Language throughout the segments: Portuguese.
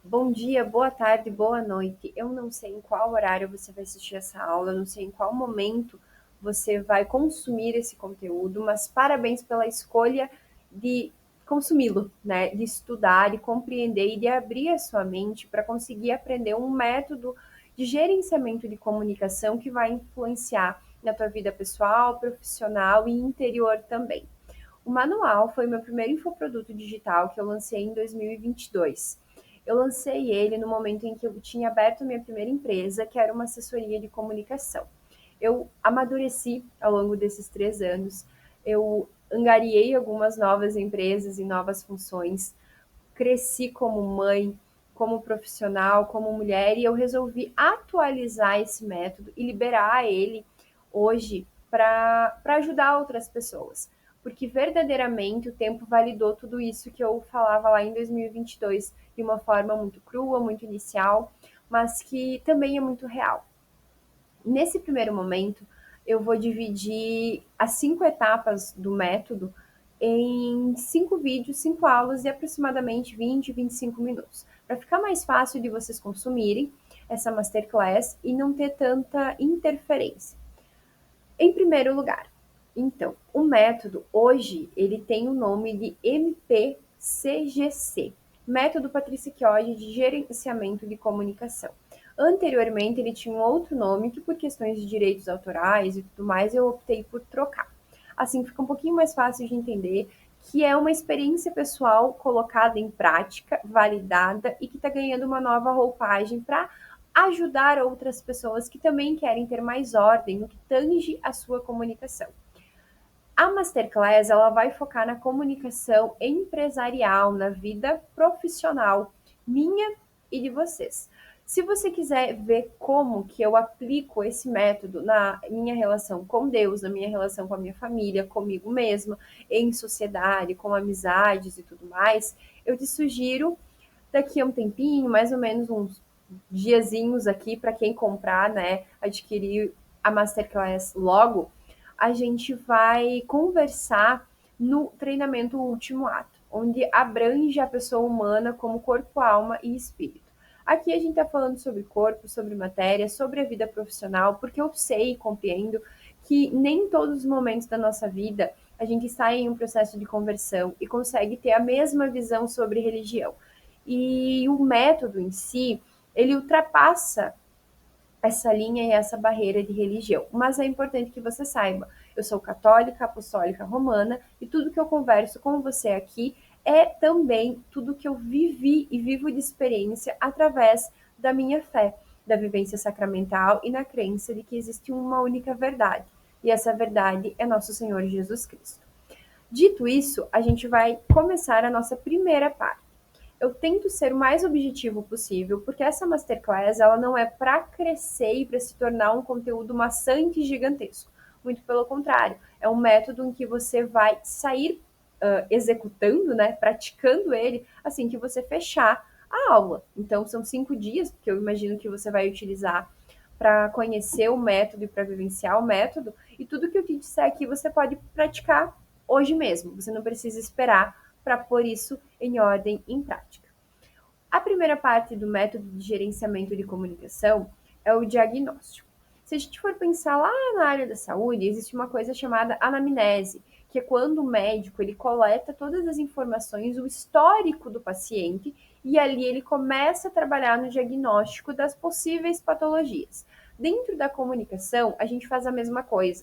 Bom dia, boa tarde, boa noite. Eu não sei em qual horário você vai assistir essa aula, eu não sei em qual momento você vai consumir esse conteúdo, mas parabéns pela escolha de consumi-lo, né? De estudar, de compreender e de abrir a sua mente para conseguir aprender um método de gerenciamento de comunicação que vai influenciar na tua vida pessoal, profissional e interior também. O manual foi meu primeiro infoproduto digital que eu lancei em 2022. Eu lancei ele no momento em que eu tinha aberto minha primeira empresa, que era uma assessoria de comunicação. Eu amadureci ao longo desses 3 anos, eu angariei algumas novas empresas e novas funções, cresci como mãe, como profissional, como mulher, e eu resolvi atualizar esse método e liberar ele hoje para ajudar outras pessoas. Porque verdadeiramente o tempo validou tudo isso que eu falava lá em 2022 de uma forma muito crua, muito inicial, mas que também é muito real. Nesse primeiro momento, eu vou dividir as 5 etapas do método em 5 vídeos, 5 aulas de aproximadamente 20, 25 minutos, para ficar mais fácil de vocês consumirem essa masterclass e não ter tanta interferência. Em primeiro lugar, então, o método hoje ele tem o nome de MPCGC, Método Patrícia Chiodi de Gerenciamento de Comunicação. Anteriormente ele tinha um outro nome que por questões de direitos autorais e tudo mais eu optei por trocar. Assim fica um pouquinho mais fácil de entender que é uma experiência pessoal colocada em prática, validada e que está ganhando uma nova roupagem para ajudar outras pessoas que também querem ter mais ordem no que tange a sua comunicação. A Masterclass ela vai focar na comunicação empresarial, na vida profissional, minha e de vocês. Se você quiser ver como que eu aplico esse método na minha relação com Deus, na minha relação com a minha família, comigo mesma, em sociedade, com amizades e tudo mais, eu te sugiro daqui a um tempinho, mais ou menos uns diazinhos aqui para quem comprar, né, adquirir a Masterclass logo, a gente vai conversar no treinamento Último Ato, onde abrange a pessoa humana como corpo, alma e espírito. Aqui a gente está falando sobre corpo, sobre matéria, sobre a vida profissional, porque eu sei e compreendo que nem todos os momentos da nossa vida a gente está em um processo de conversão e consegue ter a mesma visão sobre religião. E o método em si, ele ultrapassa essa linha e essa barreira de religião. Mas é importante que você saiba, eu sou católica, apostólica romana e tudo que eu converso com você aqui é também tudo que eu vivi e vivo de experiência através da minha fé, da vivência sacramental e na crença de que existe uma única verdade. E essa verdade é nosso Senhor Jesus Cristo. Dito isso, a gente vai começar a nossa primeira parte. Eu tento ser o mais objetivo possível, porque essa masterclass ela não é para crescer e para se tornar um conteúdo maçante e gigantesco. Muito pelo contrário, é um método em que você vai sair executando, né, praticando ele assim que você fechar a aula. Então são 5 dias que eu imagino que você vai utilizar para conhecer o método e para vivenciar o método. E tudo que eu te disser aqui você pode praticar hoje mesmo. Você não precisa esperar para pôr isso em ordem em prática. A primeira parte do método de gerenciamento de comunicação é o diagnóstico. Se a gente for pensar lá na área da saúde, existe uma coisa chamada anamnese, que é quando o médico ele coleta todas as informações, o histórico do paciente, e ali ele começa a trabalhar no diagnóstico das possíveis patologias. Dentro da comunicação, a gente faz a mesma coisa.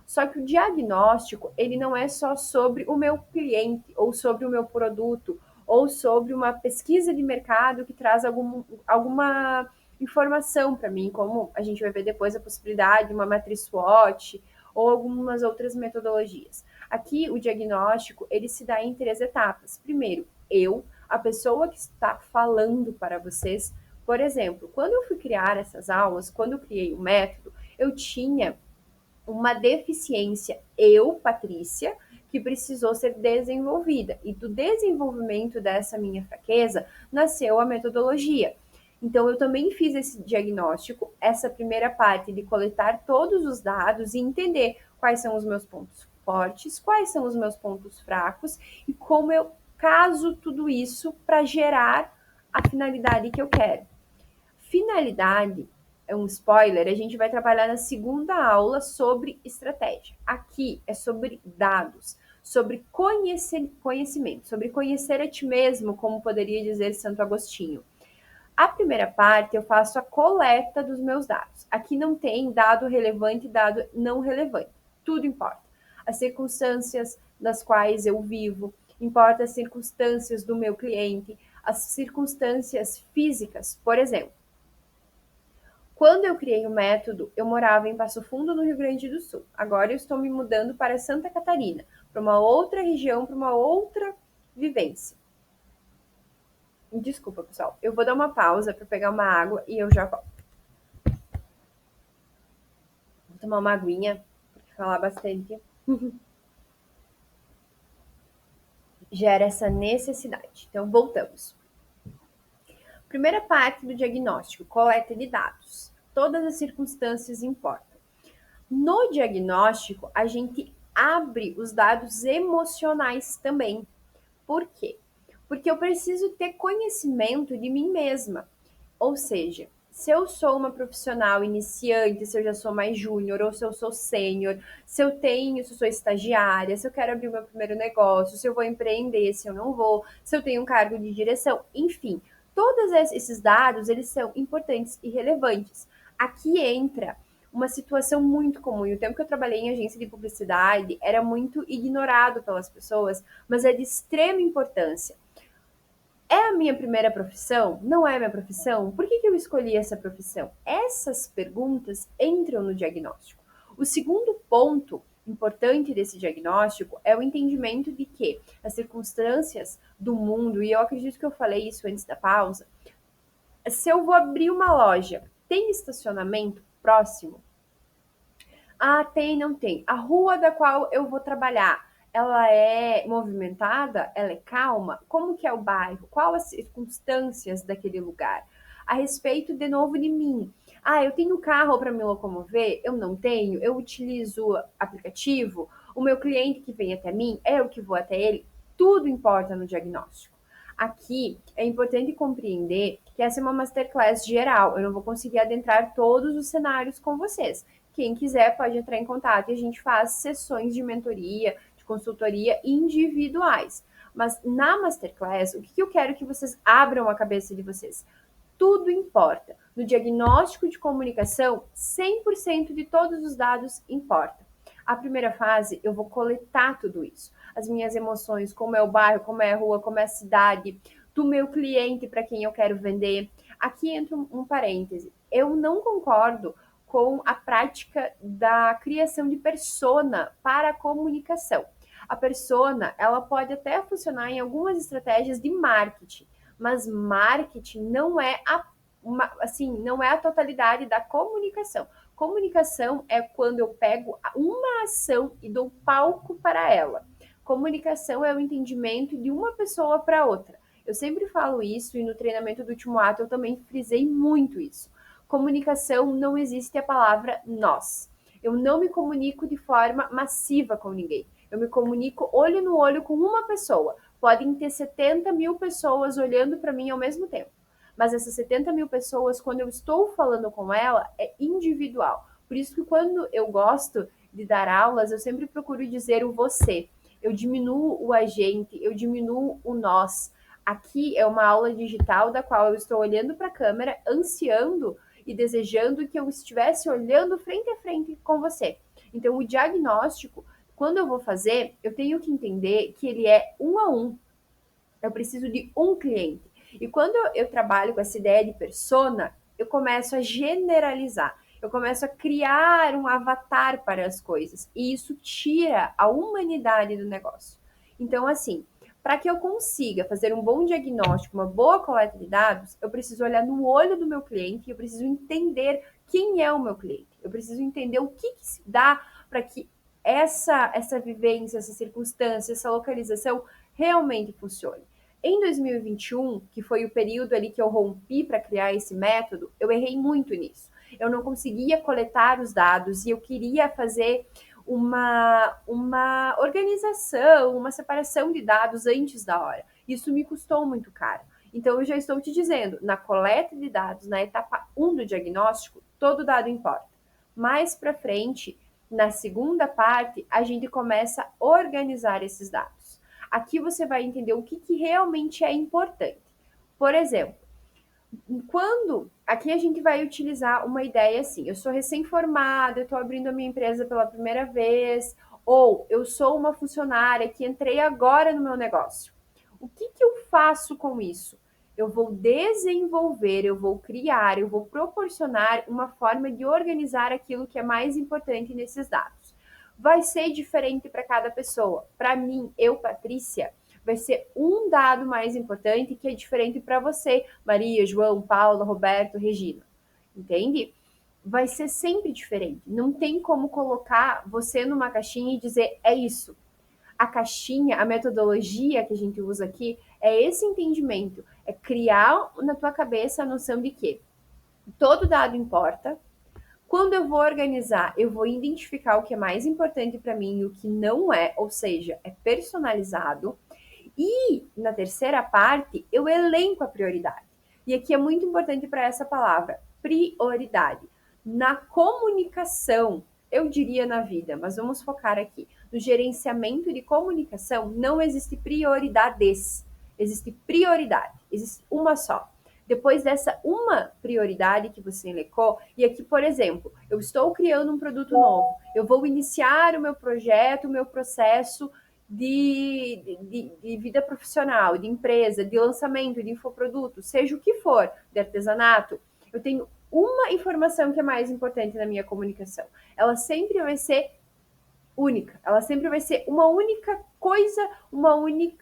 Só que o diagnóstico, ele não é só sobre o meu cliente ou sobre o meu produto ou sobre uma pesquisa de mercado que traz alguma informação para mim, como a gente vai ver depois a possibilidade de uma matriz SWOT ou algumas outras metodologias. Aqui o diagnóstico ele se dá em 3 etapas. Primeiro, a pessoa que está falando para vocês, por exemplo, quando eu fui criar essas aulas, quando eu criei o método, eu tinha uma deficiência, Patrícia, que precisou ser desenvolvida. E do desenvolvimento dessa minha fraqueza nasceu a metodologia. Então, eu também fiz esse diagnóstico, essa primeira parte de coletar todos os dados e entender quais são os meus pontos fortes, quais são os meus pontos fracos e como eu caso tudo isso para gerar a finalidade que eu quero. Finalidade é um spoiler, a gente vai trabalhar na segunda aula sobre estratégia. Aqui é sobre dados, sobre conhecimento, sobre conhecer a ti mesmo, como poderia dizer Santo Agostinho. A primeira parte eu faço a coleta dos meus dados. Aqui não tem dado relevante e dado não relevante. Tudo importa. As circunstâncias das quais eu vivo, importa as circunstâncias do meu cliente, as circunstâncias físicas. Por exemplo, quando eu criei o método, eu morava em Passo Fundo, no Rio Grande do Sul. Agora eu estou me mudando para Santa Catarina, para uma outra região, para uma outra vivência. Desculpa, pessoal. Eu vou dar uma pausa para pegar uma água e eu já volto. Vou tomar uma aguinha, porque falar bastante gera essa necessidade. Então, voltamos. Primeira parte do diagnóstico, coleta de dados. Todas as circunstâncias importam. No diagnóstico, a gente abre os dados emocionais também. Por quê? Porque eu preciso ter conhecimento de mim mesma. Ou seja, se eu sou uma profissional iniciante, se eu já sou mais júnior, ou se eu sou sênior, se eu sou estagiária, se eu quero abrir meu primeiro negócio, se eu vou empreender, se eu não vou, se eu tenho um cargo de direção, enfim, todos esses dados, eles são importantes e relevantes. Aqui entra uma situação muito comum. E o tempo que eu trabalhei em agência de publicidade era muito ignorado pelas pessoas, mas é de extrema importância. É a minha primeira profissão? Não é a minha profissão? Por que eu escolhi essa profissão? Essas perguntas entram no diagnóstico. O segundo ponto importante desse diagnóstico é o entendimento de que as circunstâncias do mundo, e eu acredito que eu falei isso antes da pausa, se eu vou abrir uma loja, tem estacionamento próximo? Ah, tem, não tem. A rua da qual eu vou trabalhar, ela é movimentada? Ela é calma? Como que é o bairro? Quais as circunstâncias daquele lugar? A respeito, de novo, de mim. Ah, eu tenho carro para me locomover? Eu não tenho? Eu utilizo aplicativo? O meu cliente que vem até mim, é eu que vou até ele? Tudo importa no diagnóstico. Aqui é importante compreender que essa é uma masterclass geral. Eu não vou conseguir adentrar todos os cenários com vocês. Quem quiser pode entrar em contato e a gente faz sessões de mentoria, de consultoria individuais. Mas na Masterclass, o que eu quero que vocês abram a cabeça de vocês? Tudo importa. No diagnóstico de comunicação, 100% de todos os dados importa. A primeira fase, eu vou coletar tudo isso. As minhas emoções, como é o bairro, como é a rua, como é a cidade, do meu cliente para quem eu quero vender. Aqui entra um parêntese. Eu não concordo com a prática da criação de persona para a comunicação. A persona, ela pode até funcionar em algumas estratégias de marketing, mas marketing não é não é a totalidade da comunicação. Comunicação é quando eu pego uma ação e dou palco para ela. Comunicação é o entendimento de uma pessoa para outra. Eu sempre falo isso e no treinamento do último ato eu também frisei muito isso. Comunicação não existe a palavra nós. Eu não me comunico de forma massiva com ninguém. Eu me comunico olho no olho com uma pessoa. Podem ter 70 mil pessoas olhando para mim ao mesmo tempo. Mas essas 70 mil pessoas, quando eu estou falando com ela, é individual. Por isso que quando eu gosto de dar aulas, eu sempre procuro dizer o você. Eu diminuo o agente, eu diminuo o nós. Aqui é uma aula digital da qual eu estou olhando para a câmera, ansiando e desejando que eu estivesse olhando frente a frente com você. Então, o diagnóstico, quando eu vou fazer, eu tenho que entender que ele é um a um. Eu preciso de um cliente. E quando eu trabalho com essa ideia de persona, eu começo a generalizar. Eu começo a criar um avatar para as coisas. E isso tira a humanidade do negócio. Então, assim, para que eu consiga fazer um bom diagnóstico, uma boa coleta de dados, eu preciso olhar no olho do meu cliente, eu preciso entender quem é o meu cliente. Eu preciso entender o que se dá para que essa vivência, essa circunstância, essa localização realmente funcione. Em 2021, que foi o período ali que eu rompi para criar esse método, eu errei muito nisso. Eu não conseguia coletar os dados e eu queria fazer uma organização, uma separação de dados antes da hora. Isso me custou muito caro. Então, eu já estou te dizendo, na coleta de dados, na etapa 1 do diagnóstico, todo dado importa. Mais para frente, na segunda parte, a gente começa a organizar esses dados. Aqui você vai entender o que realmente é importante. Por exemplo, quando aqui a gente vai utilizar uma ideia assim, eu sou recém-formada, eu estou abrindo a minha empresa pela primeira vez, ou eu sou uma funcionária que entrei agora no meu negócio. O que eu faço com isso? Eu vou desenvolver, eu vou criar, eu vou proporcionar uma forma de organizar aquilo que é mais importante nesses dados. Vai ser diferente para cada pessoa. Para mim, eu, Patrícia, vai ser um dado mais importante que é diferente para você, Maria, João, Paula, Roberto, Regina. Entende? Vai ser sempre diferente. Não tem como colocar você numa caixinha e dizer é isso. A caixinha, a metodologia que a gente usa aqui é esse entendimento, é criar na tua cabeça a noção de que todo dado importa. Quando eu vou organizar, eu vou identificar o que é mais importante para mim e o que não é, ou seja, é personalizado. E na terceira parte, eu elenco a prioridade. E aqui é muito importante para essa palavra, prioridade. Na comunicação, eu diria na vida, mas vamos focar aqui. No gerenciamento de comunicação, não existe prioridades, existe prioridade, existe uma só. Depois dessa uma prioridade que você elencou, e aqui, por exemplo, eu estou criando um produto novo, eu vou iniciar o meu projeto, o meu processo de vida profissional, de empresa, de lançamento, de infoproduto, seja o que for, de artesanato, eu tenho uma informação que é mais importante na minha comunicação. Ela sempre vai ser única, ela sempre vai ser uma única coisa, um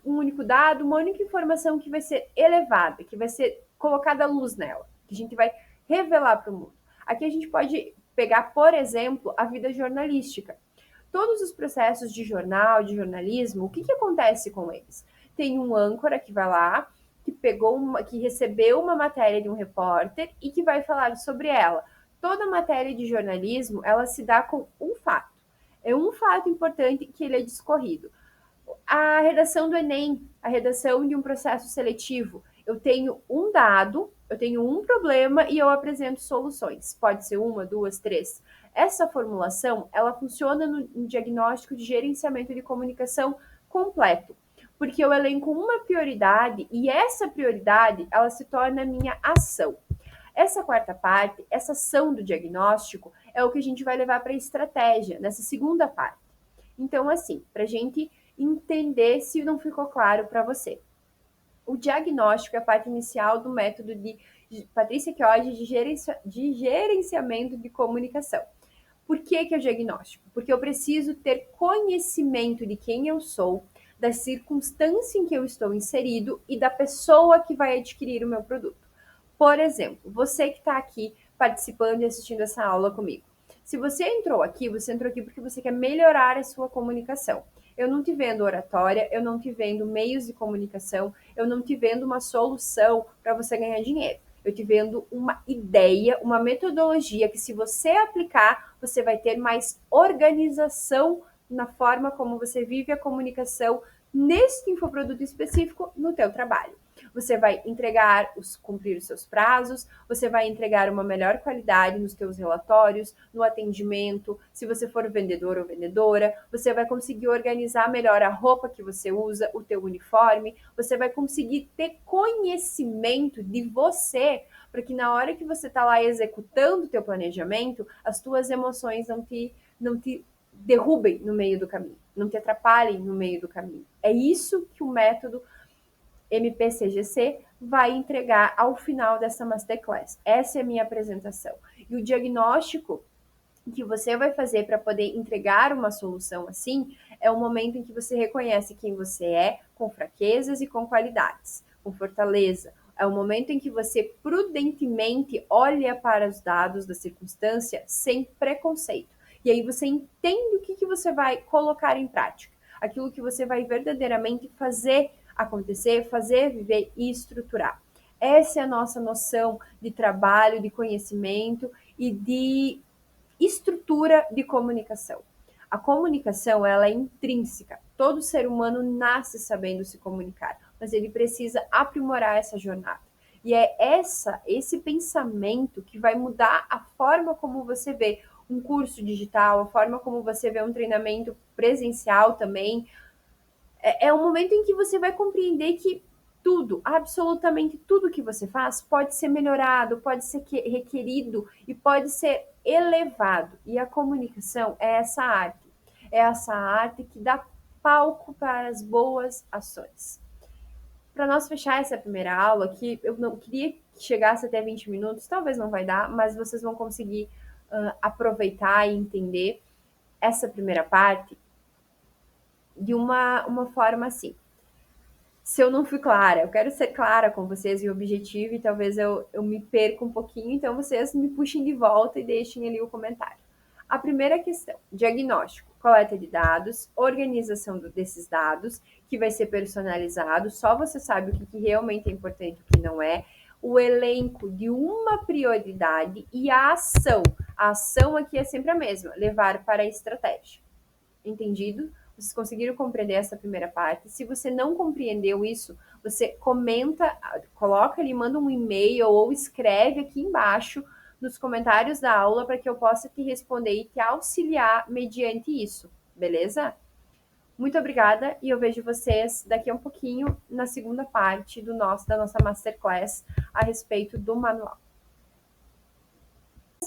único dado, uma única informação que vai ser elevada, que vai ser colocada à luz nela, que a gente vai revelar para o mundo. Aqui a gente pode pegar, por exemplo, a vida jornalística. Todos os processos de jornal, de jornalismo, o que acontece com eles? Tem um âncora que vai lá, que recebeu uma matéria de um repórter e que vai falar sobre ela. Toda matéria de jornalismo, ela se dá com um fato. É um fato importante que ele é discorrido. A redação do Enem, a redação de um processo seletivo, eu tenho um dado, eu tenho um problema e eu apresento soluções. Pode ser uma, duas, três. Essa formulação, ela funciona no diagnóstico de gerenciamento de comunicação completo, porque eu elenco uma prioridade e essa prioridade, ela se torna a minha ação. Essa quarta parte, essa ação do diagnóstico, é o que a gente vai levar para a estratégia, nessa segunda parte. Então, assim, para a gente entender se não ficou claro para você. O diagnóstico é a parte inicial do método de Patrícia Chiodi de gerenciamento de comunicação. Por que é o diagnóstico? Porque eu preciso ter conhecimento de quem eu sou, da circunstância em que eu estou inserido e da pessoa que vai adquirir o meu produto. Por exemplo, você que está aqui participando e assistindo essa aula comigo. Se você entrou aqui porque você quer melhorar a sua comunicação. Eu não te vendo oratória, eu não te vendo meios de comunicação, eu não te vendo uma solução para você ganhar dinheiro. Eu te vendo uma ideia, uma metodologia que, se você aplicar, você vai ter mais organização na forma como você vive a comunicação neste infoproduto específico no teu trabalho. Você vai cumprir os seus prazos, você vai entregar uma melhor qualidade nos teus relatórios, no atendimento, se você for vendedor ou vendedora, você vai conseguir organizar melhor a roupa que você usa, o teu uniforme, você vai conseguir ter conhecimento de você, para que na hora que você está lá executando o teu planejamento, as tuas emoções não te derrubem no meio do caminho, não te atrapalhem no meio do caminho. É isso que o método MPCGC vai entregar ao final dessa Masterclass. Essa é a minha apresentação. E o diagnóstico que você vai fazer para poder entregar uma solução assim é o momento em que você reconhece quem você é, com fraquezas e com qualidades, com fortaleza. É o momento em que você prudentemente olha para os dados da circunstância sem preconceito. E aí você entende o que você vai colocar em prática, aquilo que você vai verdadeiramente fazer acontecer, fazer, viver e estruturar. Essa é a nossa noção de trabalho, de conhecimento e de estrutura de comunicação. A comunicação, ela é intrínseca. Todo ser humano nasce sabendo se comunicar. mas ele precisa aprimorar essa jornada. E é esse pensamento que vai mudar a forma como você vê um curso digital, a forma como você vê um treinamento presencial também. É um momento em que você vai compreender que tudo, absolutamente tudo que você faz pode ser melhorado, pode ser requerido e pode ser elevado. E a comunicação é essa arte. É essa arte que dá palco para as boas ações. Para nós fechar essa primeira aula, que eu não queria que chegasse até 20 minutos, talvez não vai dar, mas vocês vão conseguir aproveitar e entender essa primeira parte de uma forma assim. Se eu não fui clara, eu quero ser clara com vocês e objetivo, e talvez eu me perca um pouquinho, então vocês me puxem de volta e deixem ali o comentário. A primeira questão, diagnóstico, coleta de dados, organização desses dados, que vai ser personalizado, só você sabe o que realmente é importante e o que não é, o elenco de uma prioridade e a ação. A ação aqui é sempre a mesma, levar para a estratégia. Entendido? Vocês conseguiram compreender essa primeira parte? Se você não compreendeu isso, você comenta, coloca ali, manda um e-mail ou escreve aqui embaixo nos comentários da aula para que eu possa te responder e te auxiliar mediante isso, beleza? Muito obrigada e eu vejo vocês daqui a um pouquinho na segunda parte da nossa Masterclass a respeito do manual.